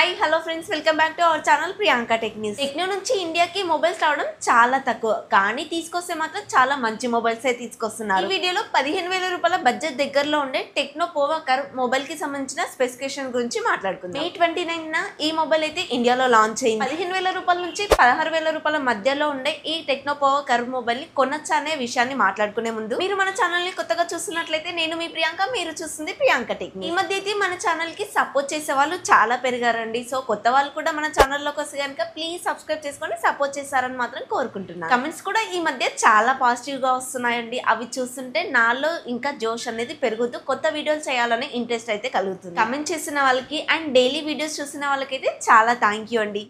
Hi hello friends, welcome back to our channel Priyanka tech news. Techno నుంచి ఇండియాకి mobiles రావడం చాలా తక్కువ, కానీ తీసుకొస్తే మాత్రం చాలా మంచి మొబైల్స్ తీసుకొస్తున్నారు. ఈ వీడియోలో 15,000 రూపాయల బడ్జెట్ దగ్గరలో ఉండే టెక్నో పోవో కర్వ్ మొబైల్ కి సంబంధించిన స్పెసిఫికేషన్ గురించి మాట్లాడుకుందాం. May 29న ఈ మొబైల్ అయితే ఇండియాలో లాంచ్ అయింది. 15,000 రూపాయల నుంచి 16,000 రూపాయల మధ్యలో ఉండే ఈ టెక్నో పోవో కర్వ్ మొబైల్ ని కొనొచ్చా అనే విషయాన్ని మాట్లాడుకునే ముందు, మీరు మన ఛానల్ ని కొత్తగా చూస్తున్నట్లయితే నేను మీ ప్రియాంక, మీరు చూస్తుంది ప్రియాంక టెక్ న్యూస్. ఈ మధ్య అయితే మన ఛానల్ కి సపోర్ట్ చేసే వాళ్ళు చాలా పెరిగారు. సో కొత్త వాళ్ళు కూడా మన ఛానల్లోకి వస్తే కనుక ప్లీజ్ సబ్స్క్రైబ్ చేసుకొని సపోర్ట్ చేస్తారని మాత్రం కోరుకుంటున్నాను. కమెంట్స్ కూడా ఈ మధ్య చాలా పాజిటివ్ గా వస్తున్నాయండి. అవి చూస్తుంటే నాలో ఇంకా జోష్ అనేది పెరుగుతూ కొత్త వీడియోలు చేయాలనే ఇంట్రెస్ట్ అయితే కలుగుతుంది. కమెంట్ చేసిన వాళ్ళకి అండ్ డైలీ వీడియోస్ చూసిన వాళ్ళకైతే చాలా థ్యాంక్ యూ అండి.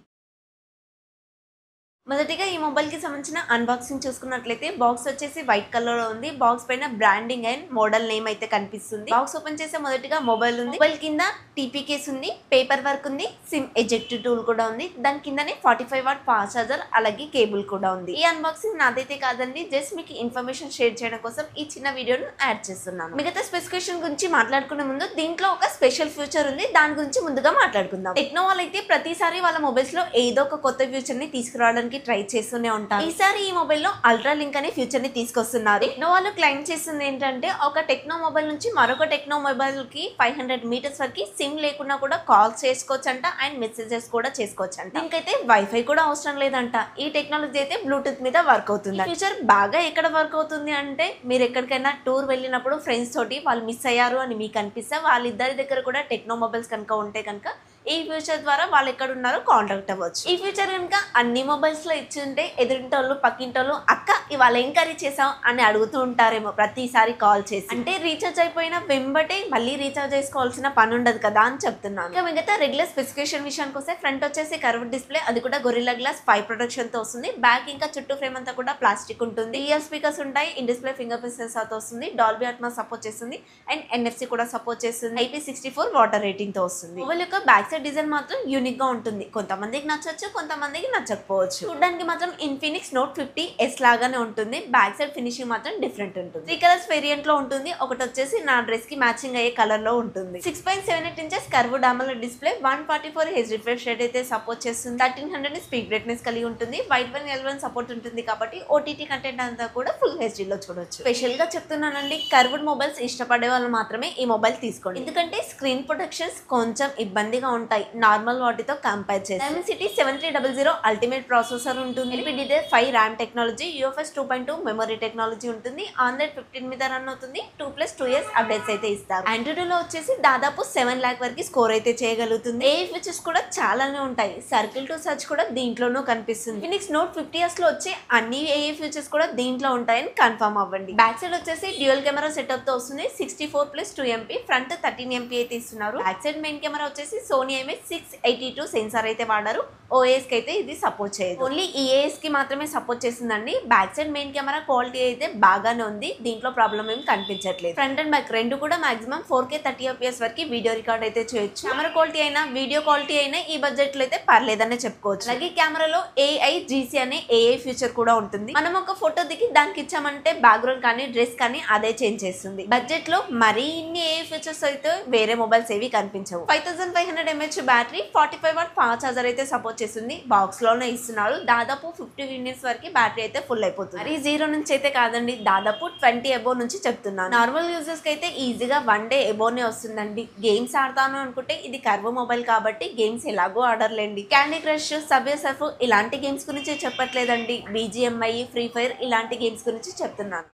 మొదటిగా ఈ మొబైల్ కి సంబంధించిన అన్బాక్సింగ్ చూసుకున్నట్లయితే బాక్స్ వచ్చేసి వైట్ కలర్ లో ఉంది. బాక్స్ పైన బ్రాండింగ్ అండ్ మోడల్ నేమ్ అయితే కనిపిస్తుంది. బాక్స్ ఓపెన్ చేసే మొదటిగా మొబైల్ ఉంది. మొబైల్ కింద టీపీ కేస్ ఉంది, పేపర్ వర్క్ ఉంది, సిమ్ ఎజెక్ట్ టూల్ కూడా ఉంది. దాని కిందనే 45 వాట్ ఫాస్ట్ చార్జర్ అలాగే కేబుల్ కూడా ఉంది. ఈ అన్బాక్సింగ్ నాదైతే కాదండి, జస్ట్ మీకు ఇన్ఫర్మేషన్ షేర్ చేయడం కోసం ఈ చిన్న వీడియోను యాడ్ చేస్తున్నాను. మిగతా స్పెసిఫికేషన్ గురించి మాట్లాడుకునే ముందు దీంట్లో ఒక స్పెషల్ ఫ్యూచర్ ఉంది, దాని గురించి ముందుగా మాట్లాడుకుందాం. టెక్నో వాళ్ళు అయితే ప్రతిసారి వాళ్ళ మొబైల్స్ లో ఏదో ఒక కొత్త ఫ్యూచర్ ని తీసుకురావడానికి ట్రై చేస్తూనే ఉంటారు. ఈసారి ఈ మొబైల్ లో అల్ట్రా లింక్ అనే ఫ్యూచర్ ని తీసుకొస్తున్నారు. టెక్నో వాళ్ళు క్లైమ్ చేస్తుంది ఏంటంటే, ఒక టెక్నో మొబైల్ నుంచి మరొక టెక్నో మొబైల్ కి 500 మీటర్స్ వరకు సిమ్ లేకుండా కూడా కాల్స్ చేసుకోవచ్చంట అండ్ మెసేజెస్ కూడా చేసుకోవచ్చంట. ఇంకైతే వైఫై కూడా అవసరం లేదంట. ఈ టెక్నాలజీ అయితే బ్లూటూత్ మీద వర్క్ అవుతుంది. ఫ్యూచర్ బాగా ఎక్కడ వర్క్ అవుతుంది అంటే, మీరు ఎక్కడికైనా టూర్ వెళ్ళినప్పుడు ఫ్రెండ్స్ తోటి వాళ్ళు మిస్ అయ్యారు అని మీకు అనిపిస్తే వాళ్ళిద్దరి దగ్గర కూడా టెక్నో మొబైల్స్ కనుక ఉంటే కనుక ఈ ఫ్యూచర్ ద్వారా వాళ్ళు ఎక్కడ ఉన్నారో కాంటాక్ట్ అవ్వచ్చు. ఈ ఫ్యూచర్ కనుక అన్ని మొబైల్స్ లో ఇచ్చి ఉంటే ఎదురింటోళ్ళు పక్కింటోళ్ళు అక్క ఇవాళ ఎంకరీ చేసాం అని అడుగుతూ ఉంటారేమో ప్రతిసారి కాల్ చేసి. అంటే రీఛార్జ్ అయిపోయిన వెంబటే మళ్ళీ రీఛార్జ్ చేసుకోవాల్సిన పని ఉండదు కదా అని చెప్తున్నాను. ఇంకా మిగతా రెగ్యులర్ స్పెసిఫికేషన్ విషయానికి వస్తే ఫ్రంట్ వచ్చేసి కర్వ్ డిస్ప్లే, అది కూడా గొరిల్లా గ్లాస్ 5 ప్రొటెక్షన్ తో వస్తుంది. బ్యాక్ ఇంకా చుట్టూ ఫ్రేమ్ అంతా కూడా ప్లాస్టిక్ ఉంటుంది. రియల్ స్పీకర్స్ ఉంటాయి. In display finger print censor తో వస్తుంది. డాల్బీ అట్మాస్ సపోర్ట్ చేస్తుంది అండ్ NFC కూడా సపోర్ట్ చేస్తుంది. IP64 వాటర్ రేటింగ్ తో వస్తుంది. మొబైల్ యొక్క బ్యాక్ సైడ్ డిజైన్ మాత్రం యూనిక్ గా ఉంటుంది. కొంతమందికి నచ్చొచ్చు, కొంతమందికి నచ్చకపోవచ్చు. చూడడానికి మాత్రం ఇన్ఫినిక్స్ నోట్ 50S లాగానే ఉంటుంది. బ్యాక్ సైడ్ ఫినిషింగ్ మాత్రం డిఫరెంట్ ఉంటుంది. 3 కలర్స్ వేరియంట్ లో ఉంటుంది. ఒకటి వచ్చేసి నా డ్రెస్ కి మ్యాచింగ్ అయ్యే కలర్ లో ఉంటుంది. 6.78 inches curved AMOLED display, 144 Hz refresh rate అయితే సపోర్ట్ చేస్తుంది. 1300 స్పీడ్ బ్రైట్నెస్ కలిగి ఉంటుంది. వైట్ వన్ L1 సపోర్ట్ ఉంటుంది కాబట్టి OTT కంటెంట్ అంతా కూడా ఫుల్ HD లో చూడొచ్చు. స్పెషల్ గా చెప్తున్నానండి, కర్వ్డ్ మొబైల్స్ ఇష్టపడే వాళ్ళు మాత్రమే ఈ మొబైల్ తీసుకోండి. ఎందుకంటే స్క్రీన్ ప్రొటెక్షన్స్ కొంచెం ఇబ్బందిగా ఉంటాయి నార్మల్ వాటితో కంపేర్ చేసి. Dimensity 7300 అల్టిమేట్ ప్రాసెసర్ ఉంటుంది. LPDDR5 RAM technology, UFS 2.2 memory technology ఉంటుంది. Android 15 మీద రన్ అవుతుంది. 2+2 years అప్డేట్స్ అయితే ఇస్తారు. Android లో వచ్చేసి దాదాపు 7 lakh వరకు స్కోర్ అయితే చేయగలుగుతుంది. AI ఫీచర్స్ కూడా చాలానే ఉంటాయి. సర్కిల్ టు సర్చ్ కూడా దీంట్లోనూ కనిపిస్తుంది. ఫినిక్స్ నోట్ 50S లో వచ్చే అన్ని AI ఫీచర్స్ కూడా దీంట్లో ఉంటాయని కన్ఫర్మ్ అవ్వండి. బ్యాక్ సైడ్ వచ్చేసి డ్యూయల్ కెమెరా సెటప్ తో వస్తుంది. 64+2 MP, ఫ్రంట్ 13 MP అయితే ఇస్తున్నారు. బ్యాక్ సైడ్ మెయిన్ కెమెరా వచ్చేసి సోనీ IMX682 సెన్సార్ అయితే వాడారు. OAS కి అయితే ఇది సపోర్ట్ చేయదు. ఓన్లీ EAS కి మాత్రమే సపోర్ట్ చేస్తుందండి. Back side main camera quality అయితే బాగానే ఉంది. దీంట్లో ప్రాబ్లం ఏం కనిపించట్లేదు. ఫ్రంట్ అండ్ బ్యాక్ రెండు కూడా మాక్సిమం 4K 30 FPS వరకు వీడియో రికార్డ్ అయితే చేయొచ్చు. కెమెరా క్వాలిటీ అయినా వీడియో క్వాలిటీ అయినా ఈ బడ్జెట్ లో అయితే పర్లేదనే చెప్పుకోవచ్చు. అలాగే కెమెరాలో AI/GC అనే AI ఫీచర్ కూడా ఉంటుంది. మనం ఒక ఫోటో దిగి దానికి ఇచ్చామంటే బ్యాక్గ్రౌండ్ కానీ డ్రెస్ కానీ అదే చేంజ్ చేస్తుంది. బడ్జెట్ లో మరీ ఇన్ని AI ఫీచర్స్ అయితే వేరే మొబైల్స్ ఏవి కనిపించవు. 5500 mAh battery, 45 watt fast charger అయితే సపోర్ట్ చేస్తుంది. బాక్స్ లోనే ఇస్తున్నారు. దాదాపు 50 minutes వరకు బ్యాటరీ అయితే ఫుల్ అయిపోతుంది. మరి 0 నుంచి అయితే కాదండి, దాదాపు 20 అబోవ్ నుంచి చెప్తున్నాను. నార్మల్ యూజర్స్ కి అయితే ఈజీగా 1 day అబోవ్నే వస్తుందండి. గేమ్స్ ఆడతాను అనుకుంటే ఇది కర్వ్ మొబైల్ కాబట్టి గేమ్స్ ఎలాగో ఆడర్లేండి. క్యాండీ క్రష్, సబ్వే సర్ఫ్ ఇలాంటి గేమ్స్ గురించి చెప్పట్లేదండి. BGMI, ఫ్రీ ఫైర్ ఇలాంటి గేమ్స్ గురించి చెప్తున్నాను.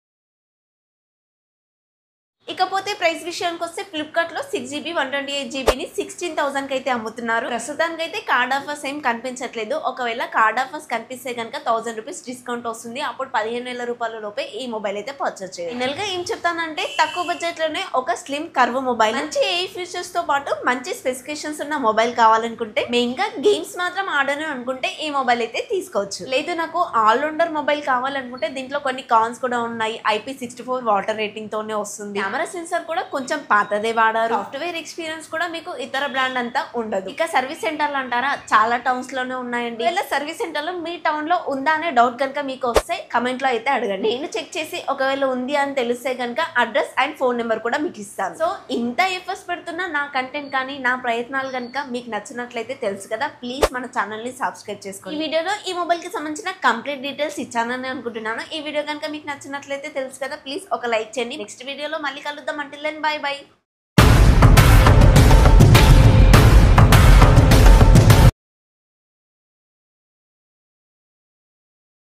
ఇకపోతే ప్రైస్ విషయానికి వస్తే ఫ్లిప్కార్ట్ లో 6GB 128GB ని 16,000 కి అయితే అమ్ముతున్నారు. ప్రస్తుతానికి అయితే కార్డ్ ఆఫర్స్ ఏం కనిపించట్లేదు. ఒకవేళ కార్డ్ ఆఫర్స్ కనిపిస్తే కనుక 1000 రూపీస్ డిస్కౌంట్ వస్తుంది. అప్పుడు 15,000 రూపాయల లోపే ఈ మొబైల్ అయితే పర్చేస్ చేయాలి. ఫైనల్ గా ఏం చెప్తానంటే, తక్కువ బడ్జెట్ లోనే ఒక స్లిమ్ కర్వ్ మొబైల్, మంచి AI ఫీచర్స్ తో పాటు మంచి స్పెసిఫికేషన్స్ ఉన్న మొబైల్ కావాలనుకుంటే, మెయిన్ గా గేమ్స్ మాత్రం ఆడను అనుకుంటే ఈ మొబైల్ అయితే తీసుకోవచ్చు. లేదు నాకు ఆల్ రౌండర్ మొబైల్ కావాలనుకుంటే దీంట్లో కొన్ని కాన్స్ కూడా ఉన్నాయి. IP64 వాటర్ రేటింగ్ తోనే వస్తుంది. కెమెరా సెన్సార్ కూడా కొంచెం పాతదే వాడారు. సాఫ్ట్వేర్ ఎక్స్పీరియన్స్ కూడా మీకు ఇతర బ్రాండ్ అంతా ఉండదు. ఇక సర్వీస్ సెంటర్లు అంటారా, చాలా టౌన్స్ లోనే ఉన్నాయండి. ఇలా సర్వీస్ సెంటర్ లో మీ టౌన్ లో ఉందా అనే డౌట్ కనుక మీకు వస్తే కమెంట్ లో అయితే అడగండి. నేను చెక్ చేసి ఒకవేళ ఉంది అని తెలిస్తే కనుక అడ్రస్ అండ్ ఫోన్ నెంబర్ కూడా మీకు ఇస్తాను. సో ఇంత ఎఫర్ట్స్ పెడుతున్నా నా కంటెంట్ కానీ నా ప్రయత్నాలు కనుక మీకు నచ్చినట్లయితే తెలుసు కదా, ప్లీజ్ మన ఛానల్ ని సబ్స్క్రైబ్ చేసుకోండి. ఈ వీడియోలో ఈ మొబైల్ కి సంబంధించిన కంప్లీట్ డీటెయిల్స్ ఇచ్చానని అనుకుంటున్నాను. ఈ వీడియో కనుక మీకు నచ్చినట్లయితే తెలుసు కదా, ప్లీజ్ ఒక లైక్ చేయండి. నెక్స్ట్ వీడియోలో మళ్ళీ కలుద్దాం. Until then bye by.